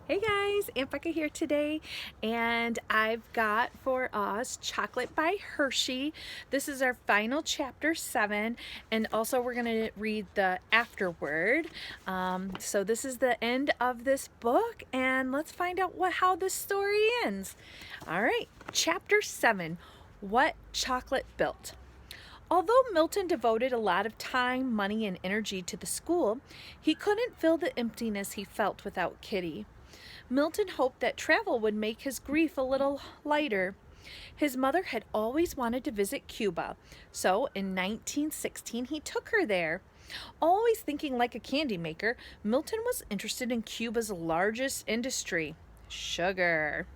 Hey guys, Aunt Becca here today, and I've got for us Chocolate by Hershey. This is our final chapter 7, and also we're going to read the afterword. So this is the end of this book, and let's find out how this story ends. All right, chapter 7, What Chocolate Built. Although Milton devoted a lot of time, money, and energy to the school, he couldn't fill the emptiness he felt without Kitty. Milton hoped that travel would make his grief a little lighter. His mother had always wanted to visit Cuba, so in 1916 he took her there. Always thinking like a candy maker, Milton was interested in Cuba's largest industry, sugar.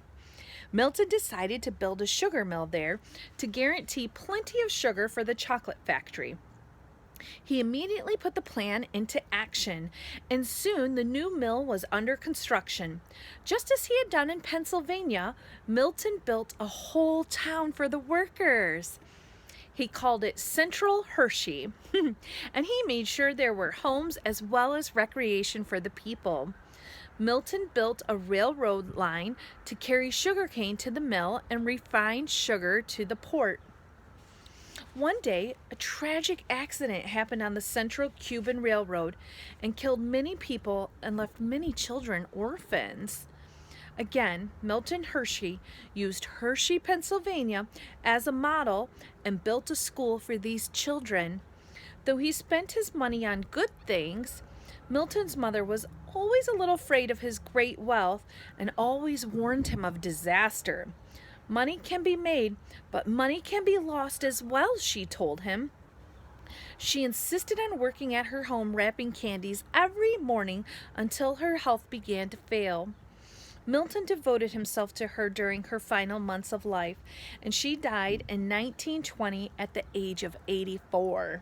Milton decided to build a sugar mill there to guarantee plenty of sugar for the chocolate factory. He immediately put the plan into action, and soon the new mill was under construction. Just as he had done in Pennsylvania, Milton built a whole town for the workers. He called it Central Hershey, and he made sure there were homes as well as recreation for the people. Milton built a railroad line to carry sugarcane to the mill and refined sugar to the port. One day, a tragic accident happened on the Central Cuban Railroad and killed many people and left many children orphans. Again, Milton Hershey used Hershey, Pennsylvania as a model and built a school for these children. Though he spent his money on good things, Milton's mother was always a little afraid of his great wealth and always warned him of disaster. Money can be made, but money can be lost as well, she told him. She insisted on working at her home wrapping candies every morning until her health began to fail. Milton devoted himself to her during her final months of life, and she died in 1920 at the age of 84.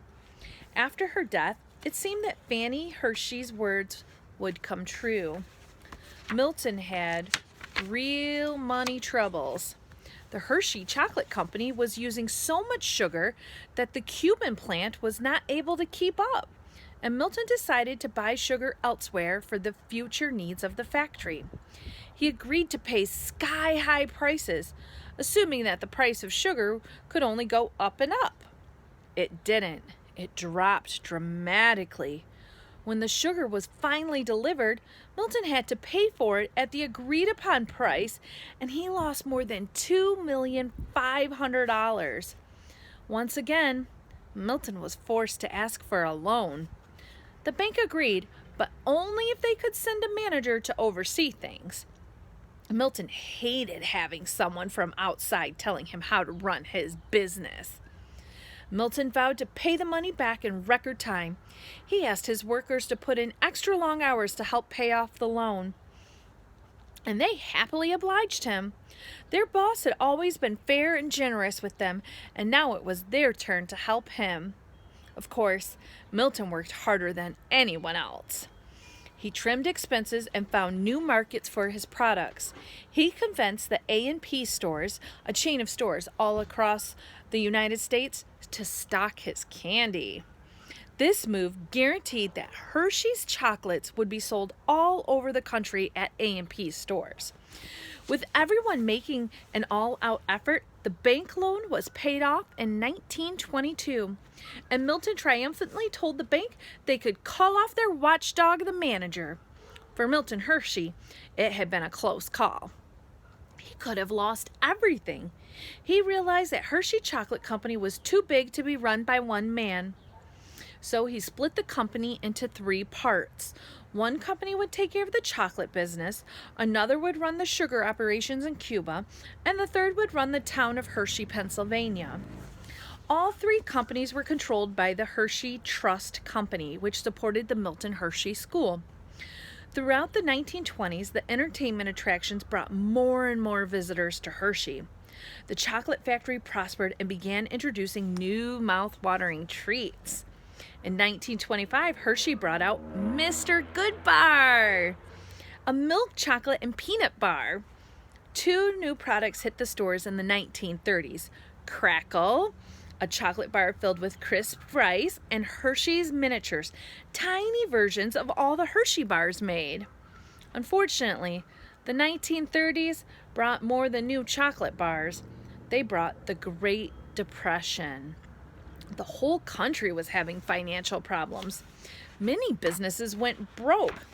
After her death, it seemed that Fannie Hershey's words would come true. Milton had real money troubles. The Hershey Chocolate Company was using so much sugar that the Cuban plant was not able to keep up, and Milton decided to buy sugar elsewhere for the future needs of the factory. He agreed to pay sky-high prices, assuming that the price of sugar could only go up and up. It didn't. It dropped dramatically. When the sugar was finally delivered, Milton had to pay for it at the agreed-upon price, and he lost more than $2,500,000. Once again, Milton was forced to ask for a loan. The bank agreed, but only if they could send a manager to oversee things. Milton hated having someone from outside telling him how to run his business. Milton vowed to pay the money back in record time. He asked his workers to put in extra long hours to help pay off the loan, and they happily obliged him. Their boss had always been fair and generous with them, and now it was their turn to help him. Of course, Milton worked harder than anyone else. He trimmed expenses and found new markets for his products. He convinced the A&P stores, a chain of stores all across the United States, to stock his candy. This move guaranteed that Hershey's chocolates would be sold all over the country at A&P stores. With everyone making an all-out effort, the bank loan was paid off in 1922, and Milton triumphantly told the bank they could call off their watchdog, the manager. For Milton Hershey, it had been a close call. He could have lost everything. He realized that Hershey Chocolate Company was too big to be run by one man. So he split the company into 3 parts. One company would take care of the chocolate business, another would run the sugar operations in Cuba, and the third would run the town of Hershey, Pennsylvania. All 3 companies were controlled by the Hershey Trust Company, which supported the Milton Hershey School. Throughout the 1920s, the entertainment attractions brought more and more visitors to Hershey. The chocolate factory prospered and began introducing new mouth-watering treats. In 1925, Hershey brought out Mr. Good Bar, a milk chocolate and peanut bar. 2 new products hit the stores in the 1930s: Crackle, a chocolate bar filled with crisp rice, and Hershey's Miniatures, tiny versions of all the Hershey bars made. Unfortunately, the 1930s brought more than new chocolate bars. They brought the Great Depression. The whole country was having financial problems. Many businesses went broke.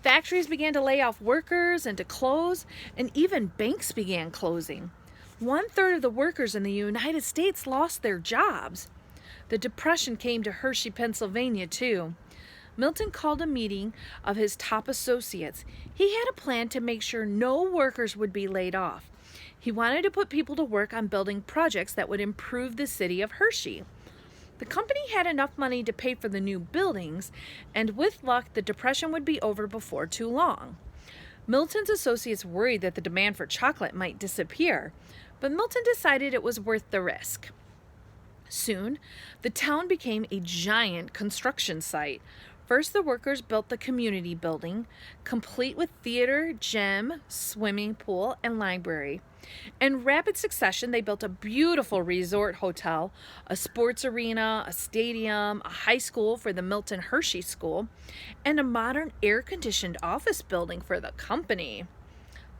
Factories began to lay off workers and to close, and even banks began closing. 1/3 of the workers in the United States lost their jobs. The Depression came to Hershey, Pennsylvania, too. Milton called a meeting of his top associates. He had a plan to make sure no workers would be laid off. He wanted to put people to work on building projects that would improve the city of Hershey. The company had enough money to pay for the new buildings, and with luck, the Depression would be over before too long. Milton's associates worried that the demand for chocolate might disappear, but Milton decided it was worth the risk. Soon, the town became a giant construction site. First, the workers built the community building, complete with theater, gym, swimming pool, and library. In rapid succession, they built a beautiful resort hotel, a sports arena, a stadium, a high school for the Milton Hershey School, and a modern air-conditioned office building for the company.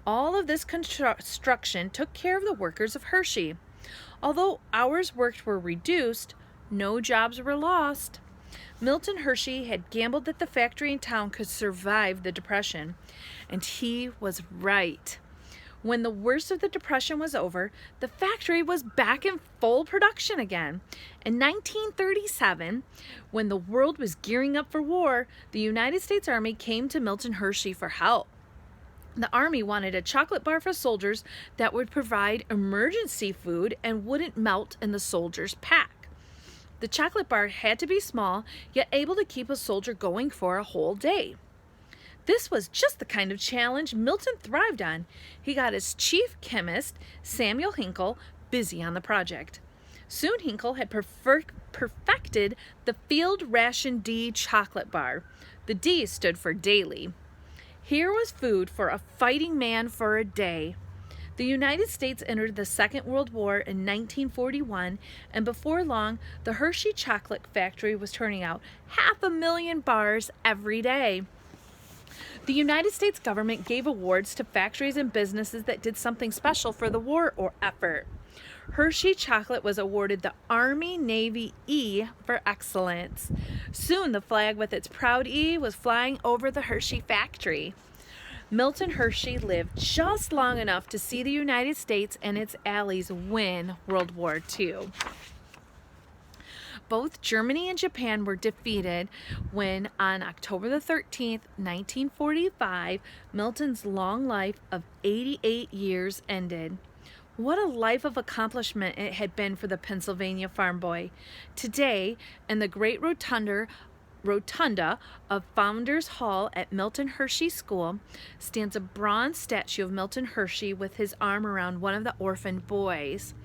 All of this construction took care of the workers of Hershey. Although hours worked were reduced, no jobs were lost. Milton Hershey had gambled that the factory in town could survive the Depression, and he was right. When the worst of the Depression was over, the factory was back in full production again. In 1937, when the world was gearing up for war, the United States Army came to Milton Hershey for help. The Army wanted a chocolate bar for soldiers that would provide emergency food and wouldn't melt in the soldiers' pack. The chocolate bar had to be small, yet able to keep a soldier going for a whole day. This was just the kind of challenge Milton thrived on. He got his chief chemist, Samuel Hinkle, busy on the project. Soon Hinkle had perfected the Field Ration D chocolate bar. The D stood for daily. Here was food for a fighting man for a day. The United States entered the Second World War in 1941, and before long, the Hershey Chocolate Factory was turning out 500,000 bars every day. The United States government gave awards to factories and businesses that did something special for the war effort. Hershey Chocolate was awarded the Army Navy E for excellence. Soon, the flag with its proud E was flying over the Hershey factory. Milton Hershey lived just long enough to see the United States and its allies win World War II. Both Germany and Japan were defeated when, on October the 13th, 1945, Milton's long life of 88 years ended. What a life of accomplishment it had been for the Pennsylvania farm boy. Today, in the great rotunda of Founders Hall at Milton Hershey School, stands a bronze statue of Milton Hershey with his arm around one of the orphaned boys.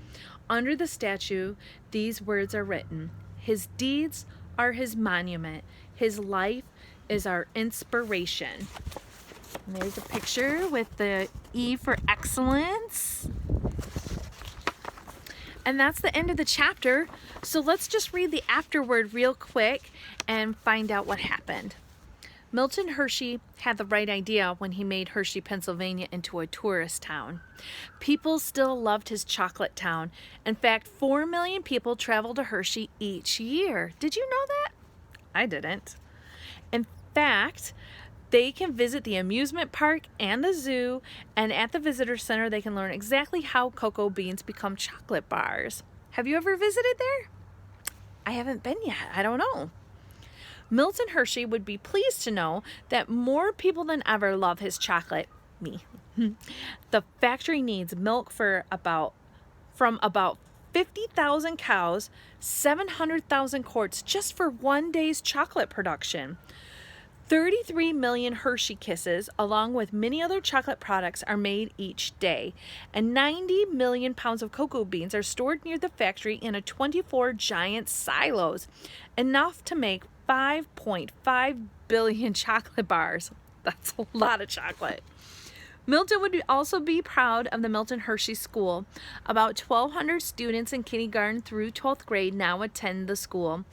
Under the statue, these words are written: "His deeds are his monument. His life is our inspiration." And there's a picture with the E for excellence. And that's the end of the chapter. So let's just read the afterword real quick and find out what happened. Milton Hershey had the right idea when he made Hershey, Pennsylvania into a tourist town. People still loved his chocolate town. In fact, 4 million people travel to Hershey each year. Did you know that? I didn't. In fact, they can visit the amusement park and the zoo, and at the visitor center they can learn exactly how cocoa beans become chocolate bars. Have you ever visited there? I haven't been yet. I don't know. Milton Hershey would be pleased to know that more people than ever love his chocolate. Me. The factory needs milk from about 50,000 cows, 700,000 quarts just for one day's chocolate production. 33 million Hershey Kisses, along with many other chocolate products, are made each day, and 90 million pounds of cocoa beans are stored near the factory in 24 giant silos, enough to make 5.5 billion chocolate bars. That's a lot of chocolate. Milton would also be proud of the Milton Hershey School. About 1,200 students in kindergarten through 12th grade now attend the school.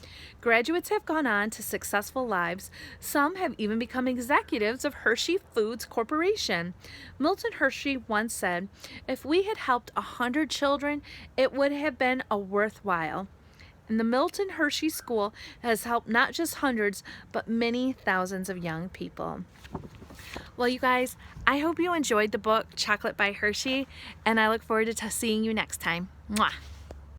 Graduates have gone on to successful lives. Some have even become executives of Hershey Foods Corporation. Milton Hershey once said, "If we had helped 100 children, it would have been a worthwhile." And the Milton Hershey School has helped not just hundreds, but many thousands of young people. Well, you guys, I hope you enjoyed the book Chocolate by Hershey, and I look forward to seeing you next time. Mwah!